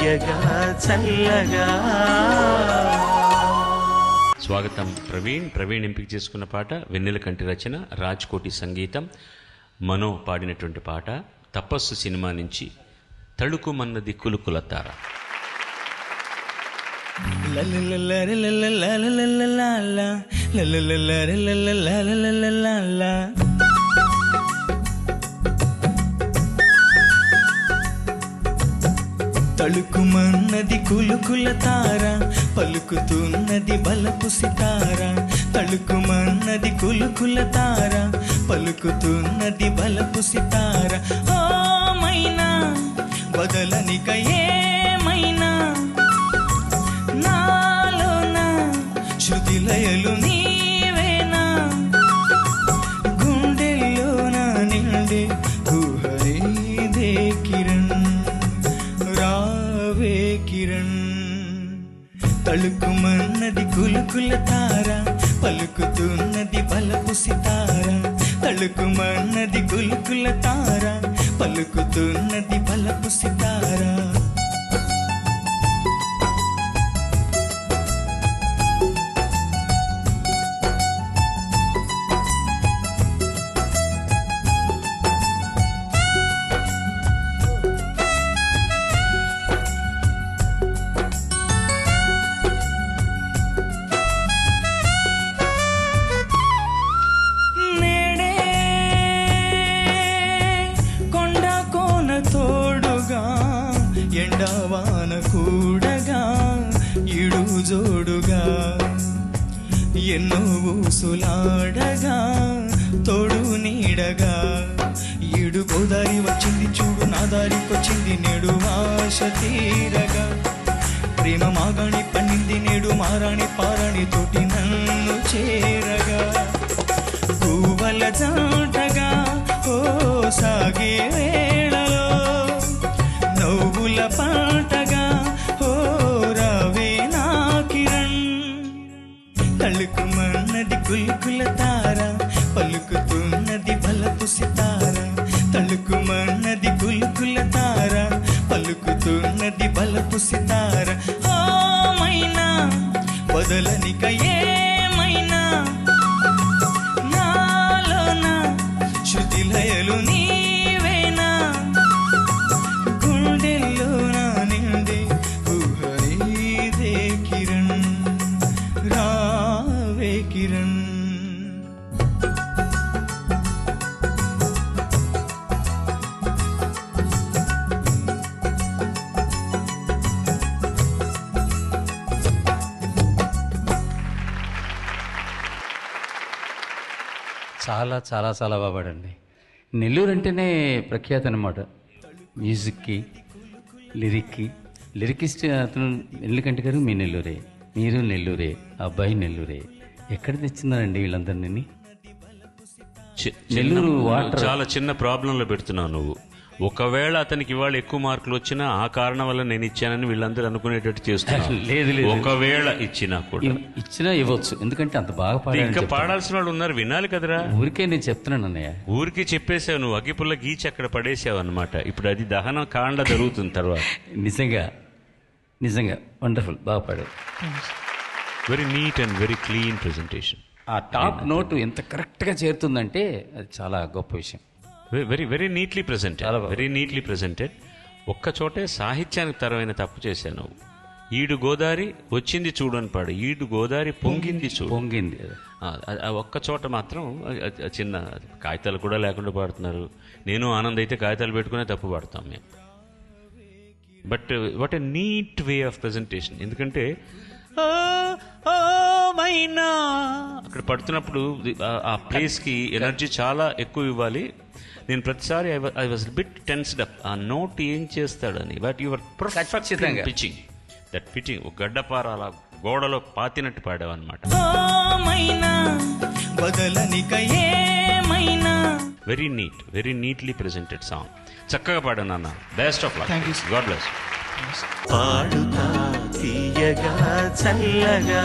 తీయగా చల్లగా. స్వాగతం ప్రవీణ్ ఎంపిక చేసుకున్న పాట వెన్నెల కంటి రచన, రాజ్ కోటి సంగీతం, మనో పాడినటువంటి పాట తపస్సు సినిమా నుంచి తళుకుమన్నది కులుకులతార. తళుకుమన్నది కులుకుల తార, పలుకుతున్నది బలపు సితార. తళుకుమన్నది కులుకుల తార, పలుకుతున్నది బలపు సితార. ఓ మైనా బదలనిక ఏమైనా, నాలోన శృతి లయలు నీవేనా. గుండెల్లోన నిండే ఊహరీదే కిరణ్, రావే కిరణ్. తళుకుమన్నది కులుకుల తార, పలుకుతున్నది బలపు సితార. తళుకుమన్నది కులుకుల తార, పలుకుతున్నది బలపు సితార. ఎండవాన కూడగా ఇడు జోడుగా ఎన్నో ఊసులాడగా తోడు నీడగా. ఈడు గోదారి వచ్చింది చూడు, నా దారికొచ్చింది నేడు ఆశ తీరగా. ప్రేమ మాగాణి పండింది నేడు మారాణి పారాణి తోటి నన్ను చేరగా. పూవల జాటగా ఓ సాగే వేళలో నవ్వుల పాటగా ఓ రావే నా కిరణ్. తళుకుమన్నది కులుకుల తార, పలుకుతున్నది బలపు సితార. తళుకుమన్నది కులుకుల తార, పలుకుతున్నది బలపు సితార. ఓ మైనా బదలనిక ఏమైనా, నాలోన శృతి లయలు నీవేనా. గుండెల్లోన నిండే ఊహరీదే కిరణ్, రావే కిరణ్. చాలా చాలా చాలా బాగా పాడండి. నెల్లూరు అంటేనే ప్రఖ్యాతి అనమాట, మ్యూజిక్కి, లిరికిస్ట్ అతను నెల్లికంటి గారు మీ నెల్లూరే, మీరు నెల్లూరే, అబ్బాయి నెల్లూరే. ఎక్కడ తెచ్చిందారండి వీళ్ళందరినీ? నెల్లూరు వాటర్ చాలా చిన్న ప్రాబ్లంలో పెడుతున్నావు నువ్వు. ఒకవేళ అతనికి ఇవాళ ఎక్కువ మార్కులు వచ్చినా ఆ కారణం వల్ల నేను ఇచ్చానని వీళ్ళందరూ అనుకునేటట్టు చేస్తున్నాను. లేదు, ఒకవేళ ఇచ్చినా కూడా ఇచ్చినా ఇవ్వచ్చు, ఎందుకంటే అంత బాగా పాడారు. ఇంకా పాడాల్సిన వాళ్ళు ఉన్నారు, వినాలి కదరా. ఊరికే నేను చెప్తున్నాను అన్నయ్య, ఊరికి చెప్పేసావు నువ్వు, అగ్గిపుల్ల గీచి అక్కడ పడేసావు అనమాట. ఇప్పుడు అది దహన కాండ జరుగుతుంది తర్వాత. నిజంగా వండర్ఫుల్, బాగా పాడారు. Very neat and very clean presentation. ఆ టాప్ నోటు ఎంత కరెక్ట్గా చేరుతుందంటే అది చాలా గొప్ప విషయం. Very neatly presented, very neatly presented. ఒక్క చోటే సాహిత్యానికి తరమైన తప్పు చేశాను. ఈడు గోదారి వచ్చింది చూడు అని పాడు, ఈడు గోదారి పొంగింది చూడు. పొంగింది ఒక్క చోట మాత్రం చిన్న కాగితాలు కూడా లేకుండా పాడుతున్నారు. నేను ఆనంద్ అయితే కాగితాలు పెట్టుకునే తప్పు పాడతాం మేము. But what a neat way of presentation. ఎందుకంటే మైనా అక్కడ పడుతున్నప్పుడు ఆ ప్లేస్కి ఎనర్జీ చాలా ఎక్కువ ఇవ్వాలి. నేను ప్రతిసారి I was bit tensed up, ఆ నోట్ ఏం చేస్తాడని. But your perfect pitching, that pitching ఒక గడ్డపార అలా గోడలో పాతినట్టు పాడావన్నమాట. Very neat, very neatly presented song. చక్కగా పాడాను అన్న. Best of luck. God bless. పాడుతా తీయగా చల్లగా.